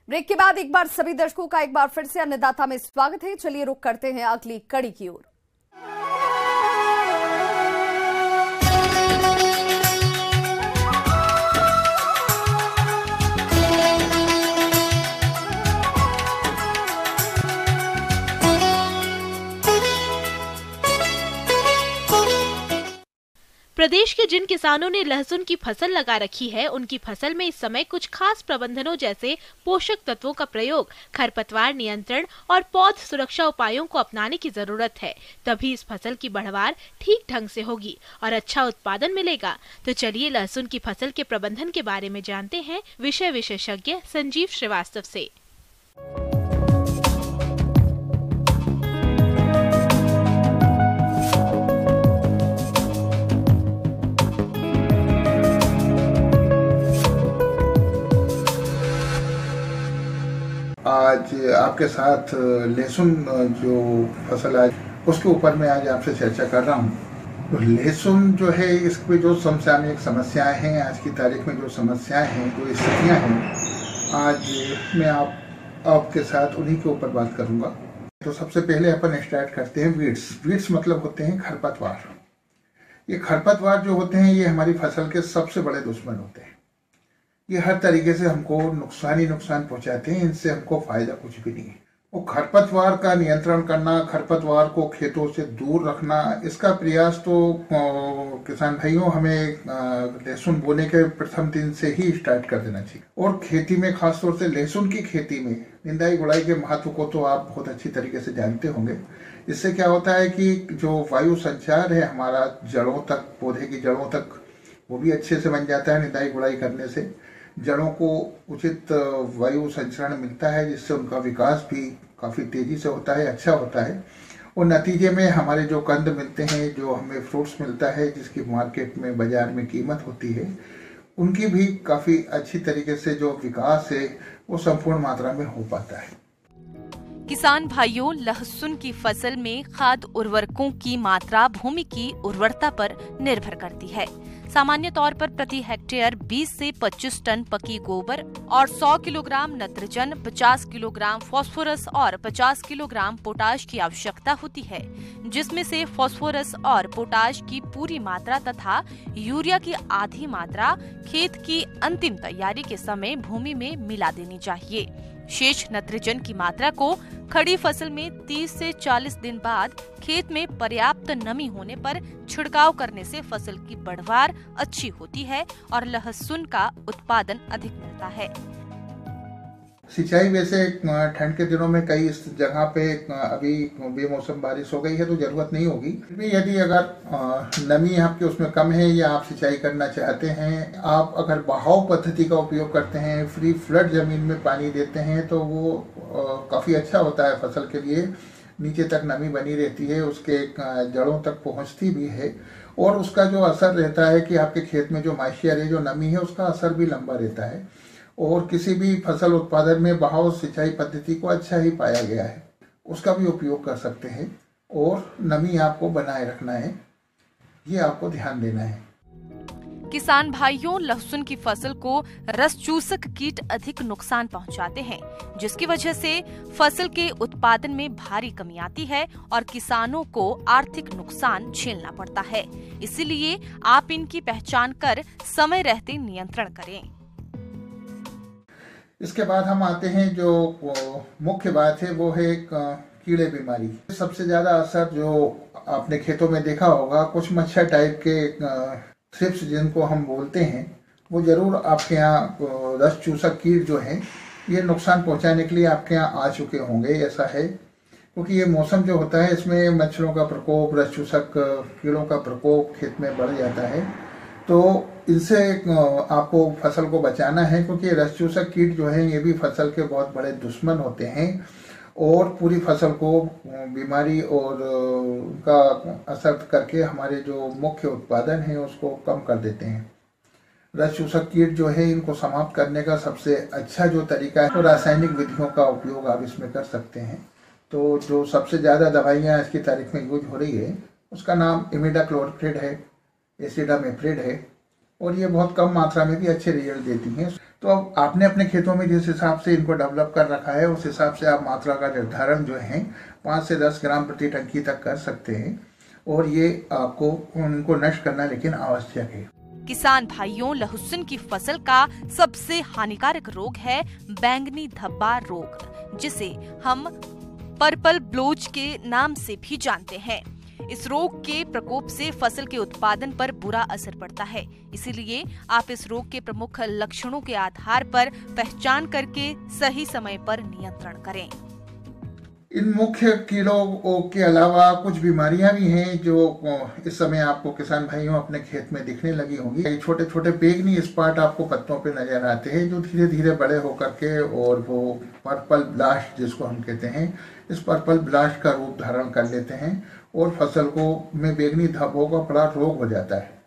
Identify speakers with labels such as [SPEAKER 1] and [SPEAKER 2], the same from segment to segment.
[SPEAKER 1] Break के बाद एक बार सभी दर्शकों का एक बार फिर से अन्नदाता में स्वागत है। चलिए रुक करते हैं अगली कड़ी की ओर।
[SPEAKER 2] प्रदेश के जिन किसानों ने लहसुन की फसल लगा रखी है, उनकी फसल में इस समय कुछ खास प्रबंधनों जैसे पोषक तत्वों का प्रयोग, खरपतवार नियंत्रण और पौध सुरक्षा उपायों को अपनाने की जरूरत है। तभी इस फसल की बढ़वार ठीक ढंग से होगी और अच्छा उत्पादन मिलेगा। तो चलिए लहसुन की फसल के प्रबंधन के बारे में जानते हैं विषय विशेषज्ञ संजीव श्रीवास्तव से।
[SPEAKER 3] आज आपके साथ लहसुन जो फसल है उसके ऊपर मैं आज आपसे चर्चा कर रहा हूँ। तो लहसुन जो है, इसमें जो समसामयिक समस्याएं हैं, आज की तारीख में जो समस्याएं हैं, जो स्थितियां हैं, आज मैं आपके साथ उन्हीं के ऊपर बात करूंगा। तो सबसे पहले अपन स्टार्ट करते हैं वीड्स। वीड्स मतलब होते हैं खरपतवार। ये खरपतवार जो होते हैं, ये हमारी फसल के सबसे बड़े दुश्मन होते हैं। ये हर तरीके से हमको नुकसान ही नुकसान पहुंचाते हैं, इनसे हमको फायदा कुछ भी नहीं है। वो खरपतवार का नियंत्रण करना, खरपतवार को खेतों से दूर रखना, इसका प्रयास तो किसान भाइयों हमें लहसुन बोने के प्रथम दिन से ही स्टार्ट कर देना चाहिए। और खेती में, खासतौर से लहसुन की खेती में निंदाई गुड़ाई के महत्व को तो आप बहुत अच्छी तरीके से जानते होंगे। इससे क्या होता है कि जो वायु संचार है हमारा जड़ों तक, पौधे की जड़ों तक, वो भी अच्छे से बन जाता है। निंदाई गुड़ाई करने से जड़ों को उचित वायु संचरण मिलता है, जिससे उनका विकास भी काफ़ी तेज़ी से होता है, अच्छा होता है। और नतीजे में हमारे जो कंद मिलते हैं, जो हमें फ्रूट्स मिलता है, जिसकी मार्केट में, बाजार में कीमत होती है, उनकी भी काफ़ी अच्छी तरीके से जो विकास है वो संपूर्ण मात्रा में हो पाता है।
[SPEAKER 4] किसान भाइयों, लहसुन की फसल में खाद उर्वरकों की मात्रा भूमि की उर्वरता पर निर्भर करती है। सामान्य तौर पर प्रति हेक्टेयर 20 से 25 टन पकी गोबर और 100 किलोग्राम नत्रजन, 50 किलोग्राम फास्फोरस और 50 किलोग्राम पोटाश की आवश्यकता होती है, जिसमें से फास्फोरस और पोटाश की पूरी मात्रा तथा यूरिया की आधी मात्रा खेत की अंतिम तैयारी के समय भूमि में मिला देनी चाहिए। शेष नत्रजन की मात्रा को खड़ी फसल में 30 से 40 दिन बाद खेत में पर्याप्त नमी होने पर छिड़काव करने से फसल की बढ़वार अच्छी होती है और लहसुन का उत्पादन अधिक मिलता है।
[SPEAKER 3] सिंचाई वैसे ठंड के दिनों में कई जगह पे अभी बेमौसम बारिश हो गई है तो जरूरत नहीं होगी। यदि अगर नमी आपके उसमें कम है या आप सिंचाई करना चाहते हैं, आप अगर बहाव पद्धति का उपयोग करते हैं, फ्री फ्लड जमीन में पानी देते हैं, तो वो काफ़ी अच्छा होता है फसल के लिए। नीचे तक नमी बनी रहती है, उसके जड़ों तक पहुंचती भी है, और उसका जो असर रहता है कि आपके खेत में जो मॉइस्चर है, जो नमी है, उसका असर भी लंबा रहता है। और किसी भी फसल उत्पादन में बहाव सिंचाई पद्धति को अच्छा ही पाया गया है, उसका भी उपयोग कर सकते हैं। और नमी आपको बनाए रखना है, ये आपको ध्यान देना है।
[SPEAKER 4] किसान भाइयों, लहसुन की फसल को रस चूसक कीट अधिक नुकसान पहुंचाते हैं, जिसकी वजह से फसल के उत्पादन में भारी कमी आती है और किसानों को आर्थिक नुकसान झेलना पड़ता है। इसीलिए आप इनकी पहचान कर समय रहते नियंत्रण करें।
[SPEAKER 3] इसके बाद हम आते हैं, जो मुख्य बात है वो है कीड़े बीमारी। सबसे ज्यादा असर जो आपने खेतों में देखा होगा, कुछ मच्छर टाइप के थ्रिप्स जिनको हम बोलते हैं, वो जरूर आपके यहाँ रस चूसक कीट जो है, ये नुकसान पहुंचाने के लिए आपके यहाँ आ चुके होंगे। ऐसा है क्योंकि ये मौसम जो होता है, इसमें मच्छरों का प्रकोप, रस चूसक कीड़ों का प्रकोप खेत में बढ़ जाता है। तो इनसे आपको फसल को बचाना है, क्योंकि रस चूसक कीट जो है, ये भी फसल के बहुत बड़े दुश्मन होते हैं और पूरी फसल को बीमारी और उनका असर करके हमारे जो मुख्य उत्पादन है उसको कम कर देते हैं। रस चूसक कीट जो है, इनको समाप्त करने का सबसे अच्छा जो तरीका है, तो रासायनिक विधियों का उपयोग आप इसमें कर सकते हैं। तो जो सबसे ज़्यादा दवाइयाँ आज की तारीख में यूज हो रही है, उसका नाम इमिडाक्लोप्रिड है, एसिटामिप्रिड है, और ये बहुत कम मात्रा में भी अच्छे रिजल्ट देती हैं। तो अब आपने अपने खेतों में जिस हिसाब से इनको डेवलप कर रखा है उस हिसाब से आप मात्रा का निर्धारण जो है 5 से 10 ग्राम प्रति टंकी तक कर सकते हैं, और ये आपको उनको नष्ट करना लेकिन आवश्यक है।
[SPEAKER 4] किसान भाइयों, लहसुन की फसल का सबसे हानिकारक रोग है बैंगनी धब्बा रोग, जिसे हम पर्पल ब्लोच के नाम से भी जानते हैं। इस रोग के प्रकोप से फसल के उत्पादन पर बुरा असर पड़ता है, इसीलिए आप इस रोग के प्रमुख लक्षणों के आधार पर पहचान करके सही समय पर नियंत्रण करें।
[SPEAKER 3] इन मुख्य कीड़ों के अलावा कुछ बीमारियां भी हैं जो इस समय आपको किसान भाइयों अपने खेत में दिखने लगी होंगी। छोटे छोटे बैंगनी स्पॉट आपको पत्तों पे नजर आते हैं जो धीरे धीरे बड़े होकर के और वो पर्पल ब्लास्ट जिसको हम कहते हैं, इस पर्पल ब्लास्ट का रूप धारण कर लेते हैं और फसल को में बैंगनी धब्बों का बड़ा रोग हो जाता है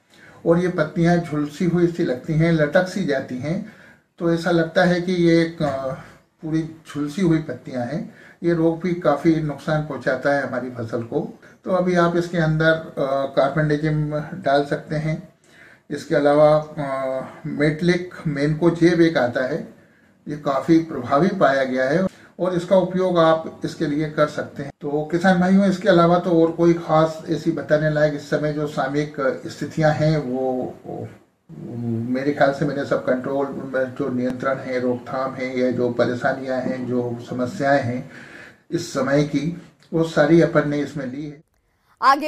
[SPEAKER 3] और ये पत्तियां झुलसी हुई सी लगती हैं, लटक सी जाती हैं, तो ऐसा लगता है कि ये पूरी झुलसी हुई पत्तियां हैं। ये रोग भी काफ़ी नुकसान पहुंचाता है हमारी फसल को। तो अभी आप इसके अंदर कार्बेंडाजिम डाल सकते हैं। इसके अलावा मेटलिक मैनकोजेब एक आता है, ये काफ़ी प्रभावी पाया गया है और इसका उपयोग आप इसके लिए कर सकते हैं। तो किसान भाइयों, इसके अलावा तो और कोई खास ऐसी बताने लायक इस समय जो सामयिक स्थितियां हैं वो मेरे ख्याल से मैंने सब कंट्रोल में जो नियंत्रण है, रोकथाम है या जो परेशानियां हैं, जो समस्याएं हैं इस समय की, वो सारी अपन ने इसमें ली है।
[SPEAKER 1] आगे